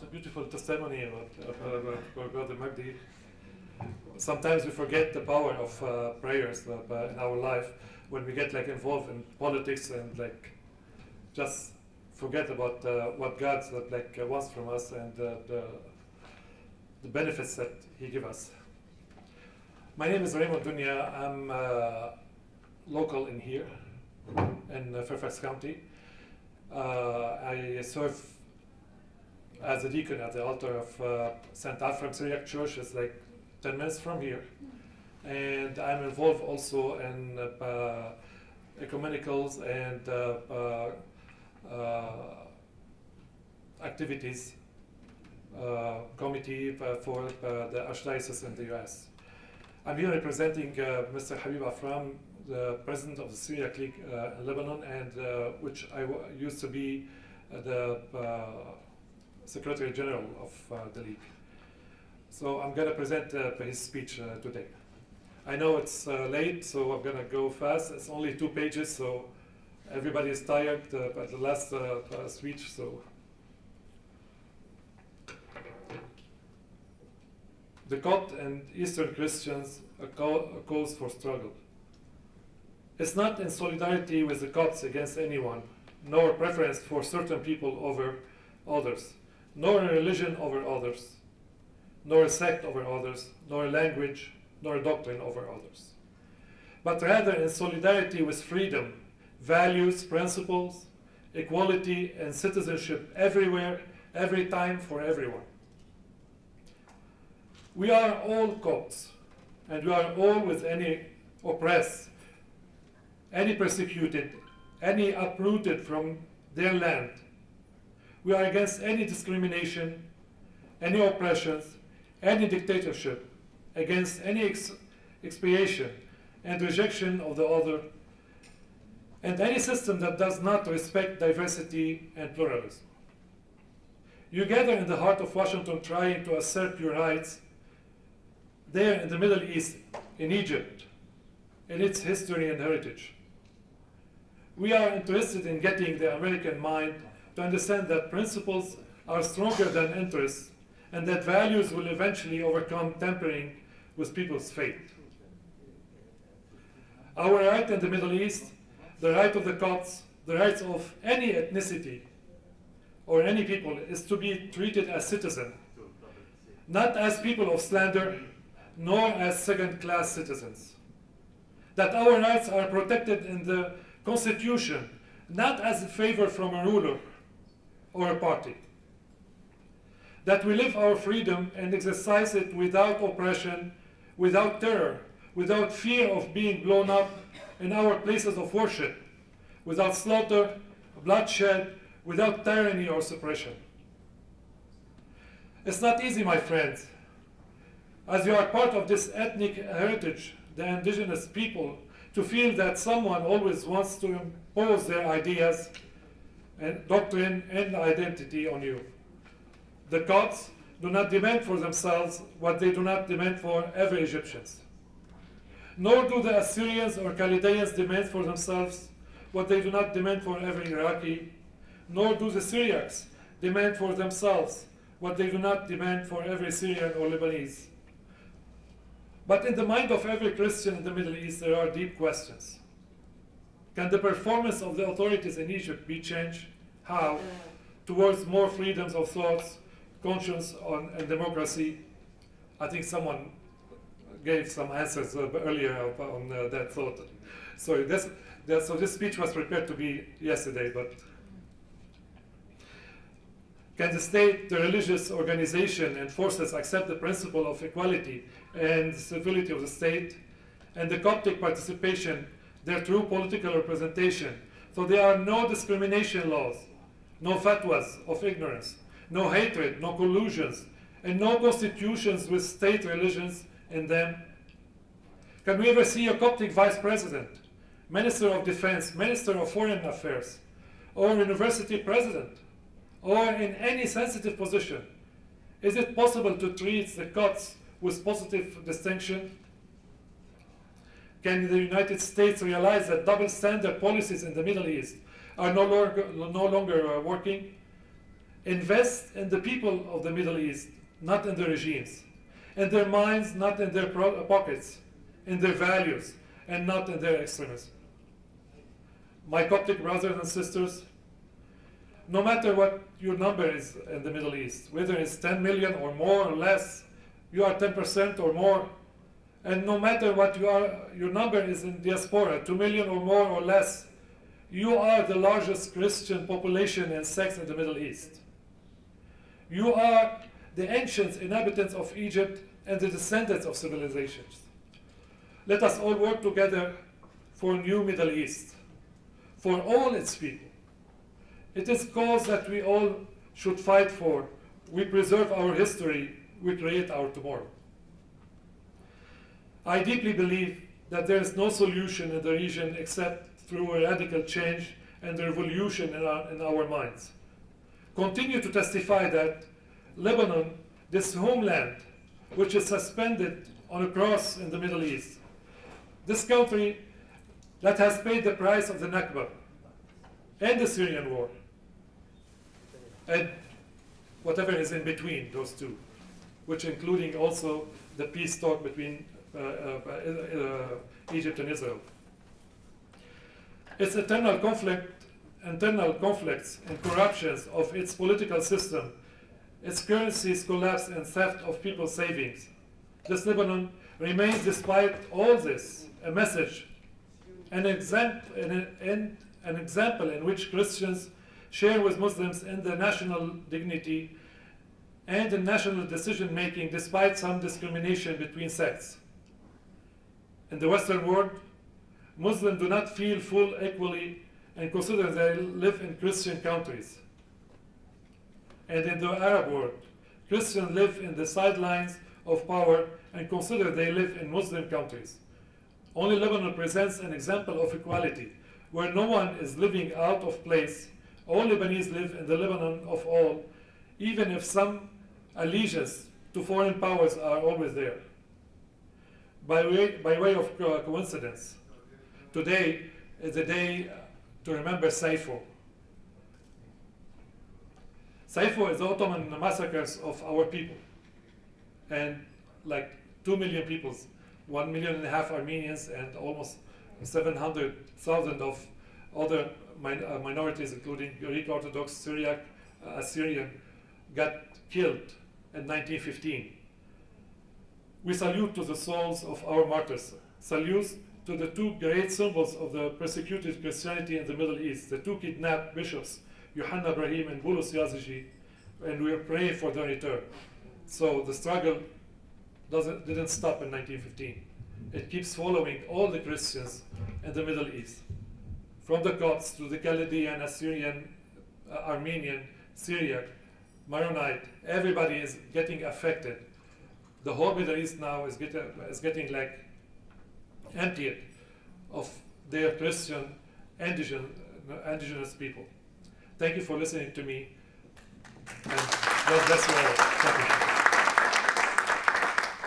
the beautiful testimony about Brother Magdi. Sometimes we forget the power of prayers in our life when we get involved in politics and just forget about what God wants from us and the benefits that He gives us. My name is Raymond Dunya. I'm local in here in Fairfax County. I serve as a deacon at the altar of St. Afram Syriac Church. It's 10 minutes from here. And I'm involved also in ecumenicals and activities committee for the Archdiocese in the US. I'm here representing Mr. Habib Afram, the president of the Syriac League in Lebanon, and which I used to be the Secretary General of the League. So I'm going to present his speech today. I know it's late, so I'm going to go fast. It's only 2 pages, so everybody is tired at the last speech. So the Coptic and Eastern Christians a cause for struggle. It's not in solidarity with the Copts against anyone, nor preference for certain people over others, nor a religion over others, nor a sect over others, nor a language, nor a doctrine over others, but rather in solidarity with freedom, values, principles, equality, and citizenship everywhere, every time, for everyone. We are all Copts, and we are all with any oppressed, any persecuted, any uprooted from their land. We are against any discrimination, any oppressions, any dictatorship, against any expiation and rejection of the other, and any system that does not respect diversity and pluralism. You gather in the heart of Washington trying to assert your rights there in the Middle East, in Egypt, in its history and heritage. We are interested in getting the American mind to understand that principles are stronger than interests and that values will eventually overcome tampering with people's faith. Our right in the Middle East, the right of the Copts, the rights of any ethnicity or any people is to be treated as citizens, not as people of slander, nor as second-class citizens. That our rights are protected in the Constitution, not as a favor from a ruler or a party. That we live our freedom and exercise it without oppression, without terror, without fear of being blown up in our places of worship, without slaughter, bloodshed, without tyranny or suppression. It's not easy, my friends. As you are part of this ethnic heritage, the indigenous people, to feel that someone always wants to impose their ideas and doctrine and identity on you. The Copts do not demand for themselves what they do not demand for every Egyptians. Nor do the Assyrians or Chaldeans demand for themselves what they do not demand for every Iraqi. Nor do the Syriacs demand for themselves what they do not demand for every Syrian or Lebanese. But in the mind of every Christian in the Middle East, there are deep questions. Can the performance of the authorities in Egypt be changed? How? Towards more freedoms of thoughts, conscience, and democracy? I think someone gave some answers earlier on that thought. So this speech was prepared to be yesterday, but can the state, the religious organization, and forces accept the principle of equality and civility of the state, and the Coptic participation, their true political representation? So there are no discrimination laws, no fatwas of ignorance, no hatred, no collusions, and no constitutions with state religions in them. Can we ever see a Coptic vice president, minister of defense, minister of foreign affairs, or university president, or in any sensitive position? Is it possible to treat the Copts with positive distinction? Can the United States realize that double standard policies in the Middle East are no longer working? Invest in the people of the Middle East, not in the regimes. In their minds, not in their pockets. In their values, and not in their extremism. My Coptic brothers and sisters, no matter what your number is in the Middle East, whether it's 10 million or more or less, you are 10% or more, and no matter what your number is in diaspora, 2 million or more or less, you are the largest Christian population and sects in the Middle East. You are the ancient inhabitants of Egypt and the descendants of civilizations. Let us all work together for a new Middle East, for all its people. It is a cause that we all should fight for. We preserve our history, we create our tomorrow. I deeply believe that there is no solution in the region except through a radical change and a revolution in our minds. Continue to testify that Lebanon, this homeland, which is suspended on a cross in the Middle East, this country that has paid the price of the Nakba and the Syrian war, and whatever is in between those two, which including also the peace talk between Egypt and Israel. Its internal conflicts and corruptions of its political system, its currency's collapse and theft of people's savings. This Lebanon remains, despite all this, a message, an example in which Christians share with Muslims in the national dignity and in national decision-making despite some discrimination between sects. In the Western world, Muslims do not feel full equally and consider they live in Christian countries. And in the Arab world, Christians live in the sidelines of power and consider they live in Muslim countries. Only Lebanon presents an example of equality, where no one is living out of place. All Lebanese live in the Lebanon of all, even if some allegiance to foreign powers are always there. By way of coincidence, today is a day to remember Saifo. Saifo is the Ottoman massacres of our people, and like 2 million people, 1.5 million Armenians and almost 700,000 of other minorities, including Greek Orthodox, Syriac, Assyrian, got killed in 1915. We salute to the souls of our martyrs. Salute to the two great symbols of the persecuted Christianity in the Middle East, the two kidnapped bishops, Yohanna Ibrahim and Bulus Yazigi, and we are praying for their return. So the struggle didn't stop in 1915. It keeps following all the Christians in the Middle East, from the Copts to the Chaldean, Assyrian, Armenian, Syriac, Maronite. Everybody is getting affected. The whole Middle East now is getting like emptied of their Christian indigenous people. Thank you for listening to me, and God bless you all. Thank you.